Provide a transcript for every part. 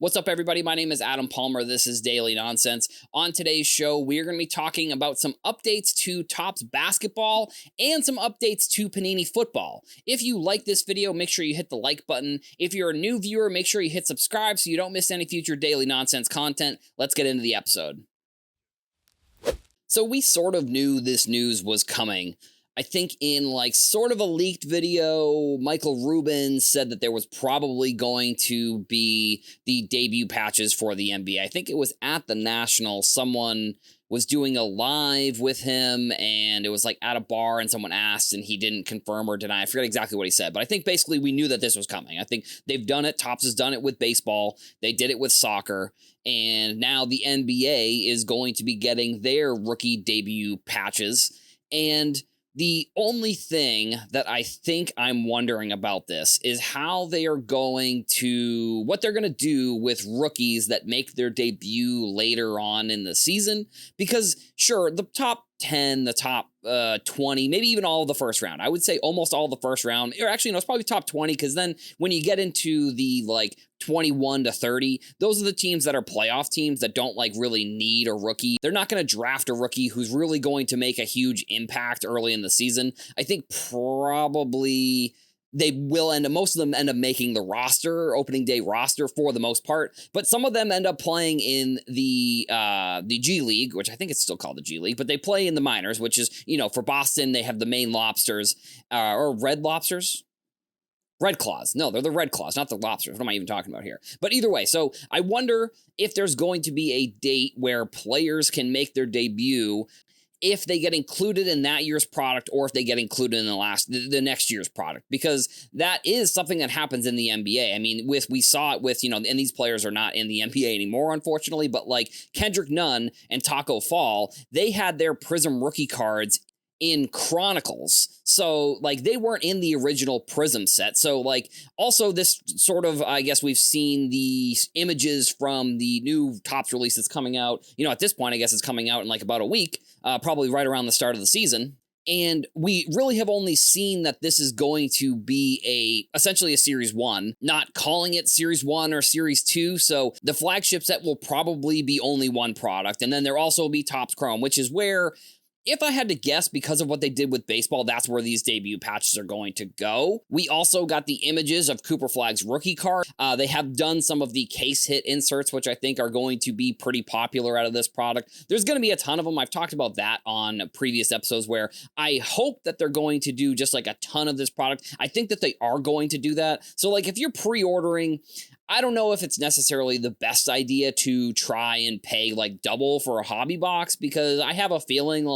What's up, everybody? My name is Adam Palmer. This is Daily Nonsense. On today's show, we are going to be talking about some updates to Topps basketball and some updates to Panini football. If you like this video, make sure you hit the like button. If you're a new viewer, make sure you hit subscribe so you don't miss any future Daily Nonsense content. Let's get into the episode. So we sort of knew this news was coming. I think in sort of a leaked video, Michael Rubin said that there was probably going to be the debut patches for the NBA. I think it was at the National. Someone was doing a live with him, and it was at a bar, and someone asked, and he didn't confirm or deny. I forget exactly what he said, but I think basically we knew that this was coming. I think they've done it. Topps has done it with baseball. They did it with soccer, and now the NBA is going to be getting their rookie debut patches. And the only thing that I think I'm wondering about this is how they are going to, what they're going to do with rookies that make their debut later on in the season. Because sure, the top 10, the top 20, maybe even all of the first round. I would say almost all of the first round, or actually, no, it's probably top 20, because then when you get into the 21 to 30, those are the teams that are playoff teams that don't really need a rookie. They're not going to draft a rookie who's really going to make a huge impact early in the season. I think probably they will most of them end up making the roster, opening day roster for the most part, but some of them end up playing in the G League, which I think it's still called the G League, but they play in the minors, which is, for Boston, they have the Maine Lobsters, or Red Lobsters? Red Claws. No, they're the Red Claws, not the Lobsters. What am I even talking about here? But either way, so I wonder if there's going to be a date where players can make their debut if they get included in that year's product, or if they get included in the next year's product, because that is something that happens in the NBA. I mean, we saw it with, and these players are not in the NBA anymore, unfortunately, but Kendrick Nunn and Taco Fall, they had their Prizm rookie cards in Chronicles. So they weren't in the original Prizm set. So also this sort of, I guess we've seen the images from the new Topps release that's coming out. At this point, I guess it's coming out in about a week, probably right around the start of the season. And we really have only seen that this is going to be essentially a Series 1, not calling it Series 1 or Series 2. So the flagship set will probably be only one product. And then there also will be Topps Chrome, which is where, if I had to guess, because of what they did with baseball, that's where these debut patches are going to go. We also got the images of Cooper Flagg's rookie card. They have done some of the case hit inserts, which I think are going to be pretty popular out of this product. There's going to be a ton of them. I've talked about that on previous episodes, where I hope that they're going to do just a ton of this product. I think that they are going to do that. So if you're pre-ordering, I don't know if it's necessarily the best idea to try and pay double for a hobby box, because I have a feeling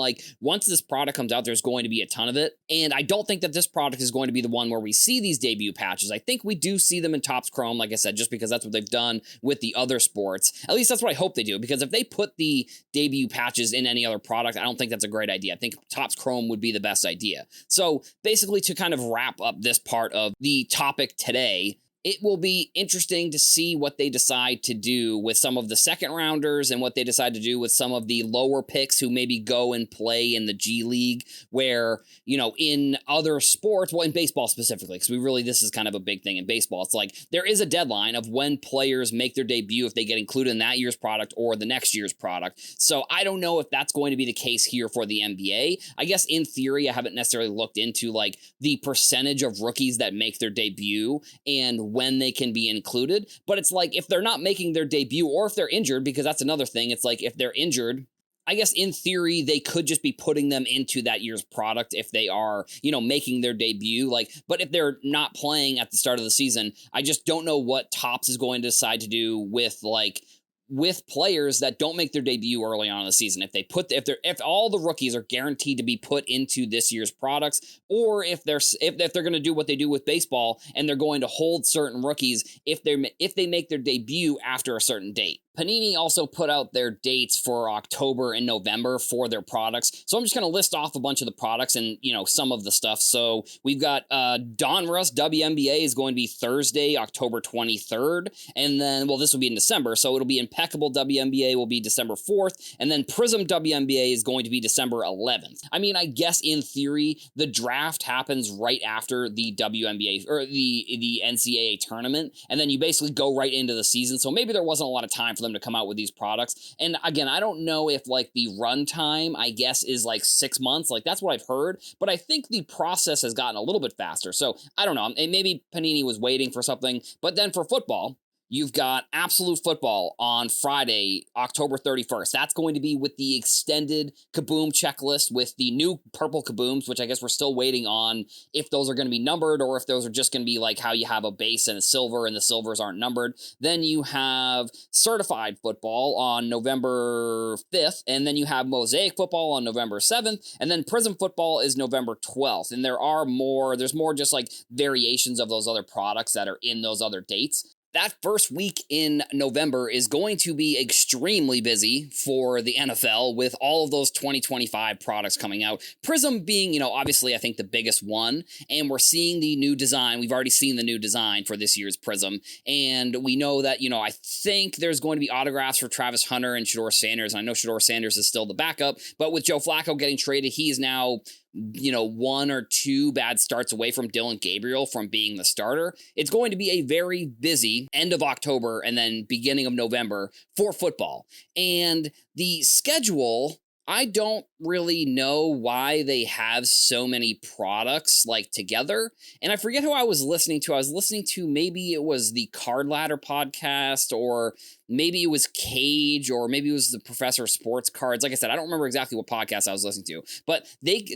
once this product comes out, there's going to be a ton of it. And I don't think that this product is going to be the one where we see these debut patches. I think we do see them in Topps Chrome, like I said, just because that's what they've done with the other sports. At least that's what I hope they do, because if they put the debut patches in any other product, I don't think that's a great idea. I think Topps Chrome would be the best idea. So basically, to kind of wrap up this part of the topic today, it will be interesting to see what they decide to do with some of the second rounders, and what they decide to do with some of the lower picks who maybe go and play in the G League, where, in other sports, well, in baseball specifically, because this is kind of a big thing in baseball. It's there is a deadline of when players make their debut, if they get included in that year's product or the next year's product. So I don't know if that's going to be the case here for the NBA. I guess in theory, I haven't necessarily looked into the percentage of rookies that make their debut and when they can be included. But it's if they're not making their debut, or if they're injured, because that's another thing. It's if they're injured, I guess in theory, they could just be putting them into that year's product if they are, making their debut. But if they're not playing at the start of the season, I just don't know what Topps is going to decide to do with players that don't make their debut early on in the season. If all the rookies are guaranteed to be put into this year's products, or if they're going to do what they do with baseball, and they're going to hold certain rookies if they make their debut after a certain date. Panini also put out their dates for October and November for their products. So I'm just going to list off a bunch of the products and, some of the stuff. So we've got Donruss WNBA is going to be Thursday, October 23rd. And then, this will be in December. So it'll be Impeccable WNBA will be December 4th. And then Prizm WNBA is going to be December 11th. I mean, I guess in theory, the draft happens right after the WNBA or the NCAA tournament. And then you basically go right into the season. So maybe there wasn't a lot of time for them to come out with these products. And again, I don't know if the run time, I guess, is 6 months. That's what I've heard. But I think the process has gotten a little bit faster. So I don't know. And maybe Panini was waiting for something. But then for football, you've got Absolute Football on Friday, October 31st. That's going to be with the extended Kaboom checklist with the new purple Kabooms, which I guess we're still waiting on if those are going to be numbered or if those are just going to be how you have a base and a silver and the silvers aren't numbered. Then you have Certified Football on November 5th, and then you have Mosaic Football on November 7th, and then Prizm Football is November 12th. And there's more just variations of those other products that are in those other dates. That first week in November is going to be extremely busy for the NFL with all of those 2025 products coming out. Prizm being, obviously I think the biggest one, and we're seeing the new design. We've already seen the new design for this year's Prizm, and we know that, I think there's going to be autographs for Travis Hunter and Shedeur Sanders. I know Shedeur Sanders is still the backup, but with Joe Flacco getting traded, he is now one or two bad starts away from Dylan Gabriel from being the starter. It's going to be a very busy end of October and then beginning of November for football. And the schedule, I don't really know why they have so many products together. And I forget who I was listening to. I was listening to, maybe it was the Card Ladder podcast, or maybe it was Cage, or maybe it was the Professor of Sports Cards. Like I said, I don't remember exactly what podcast I was listening to, but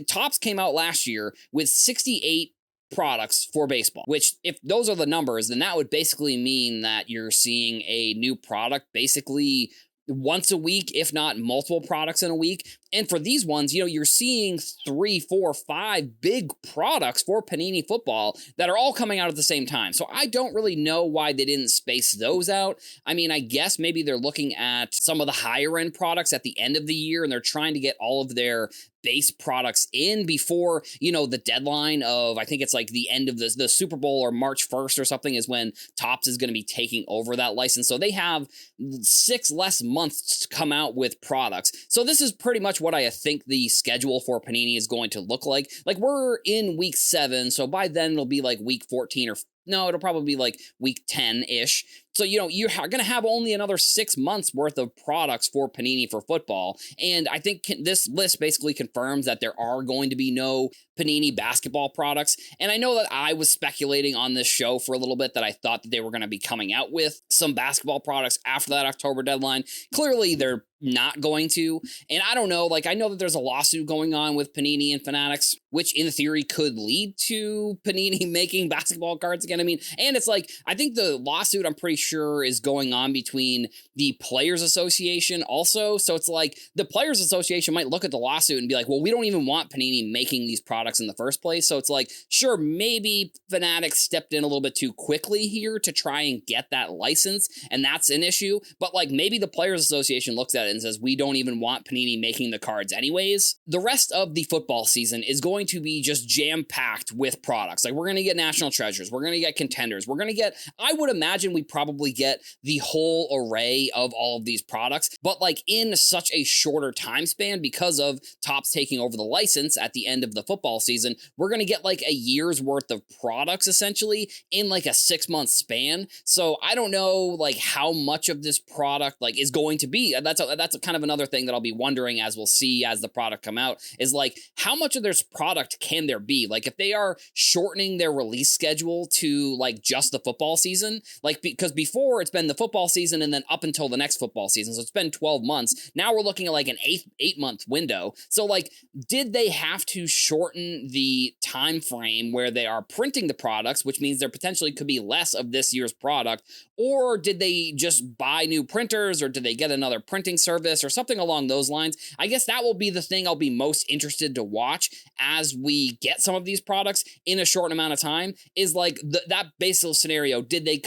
Topps came out last year with 68 products for baseball, which if those are the numbers, then that would basically mean that you're seeing a new product basically once a week, if not multiple products in a week. And for these ones, you're seeing 3, 4, 5 big products for Panini football that are all coming out at the same time. So I don't really know why they didn't space those out. I mean, I guess maybe they're looking at some of the higher end products at the end of the year, and they're trying to get all of their base products in before, the deadline of, I think it's the end of the Super Bowl or March 1st or something is when Topps is going to be taking over that license. So they have 6 less months to come out with products. So this is pretty much what I think the schedule for Panini is going to look like. We're in week 7, so by then it'll be week 14 or no, it'll probably be week 10-ish. So, you're going to have only another 6 months worth of products for Panini for football. And I think this list basically confirms that there are going to be no Panini basketball products. And I know that I was speculating on this show for a little bit that I thought that they were going to be coming out with some basketball products after that October deadline. Clearly, they're not going to. And I don't know, I know that there's a lawsuit going on with Panini and Fanatics, which in theory could lead to Panini making basketball cards again. I mean, and it's I think the lawsuit, I'm pretty sure, is going on between the Players Association also. So it's the Players Association might look at the lawsuit and be well, we don't even want Panini making these products in the first place. So it's sure, maybe Fanatics stepped in a little bit too quickly here to try and get that license, and that's an issue. But maybe the Players Association looks at it and says, we don't even want Panini making the cards anyways. The rest of the football season is going to be just jam-packed with products. We're going to get National Treasures. We're going to get Contenders. We're going to get, I would imagine we probably get the whole array of all of these products, but in such a shorter time span because of Topps taking over the license at the end of the football season, we're going to get a year's worth of products essentially in a 6-month span. So I don't know how much of this product is going to be. That's kind of another thing that I'll be wondering as we'll see as the product come out is how much of this product can there be? If they are shortening their release schedule to just the football season, because before it's been the football season and then up until the next football season. So it's been 12 months. Now we're looking at an 8-month window. So did they have to shorten the time frame where they are printing the products, which means there potentially could be less of this year's product, or did they just buy new printers, or did they get another printing service or something along those lines? I guess that will be the thing I'll be most interested to watch as we get some of these products in a short amount of time is that basic scenario. Did they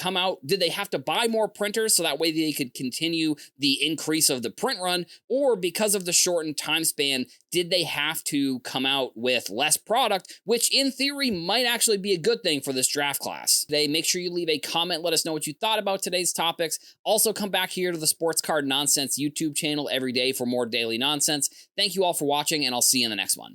have to buy more printers so that way they could continue the increase of the print run? Or because of the shortened time span, did they have to come out with less product, which in theory might actually be a good thing for this draft class? Today, make sure you leave a comment. Let us know what you thought about today's topics. Also, come back here to the Sports Card Nonsense YouTube channel every day for more daily nonsense. Thank you all for watching, and I'll see you in the next one.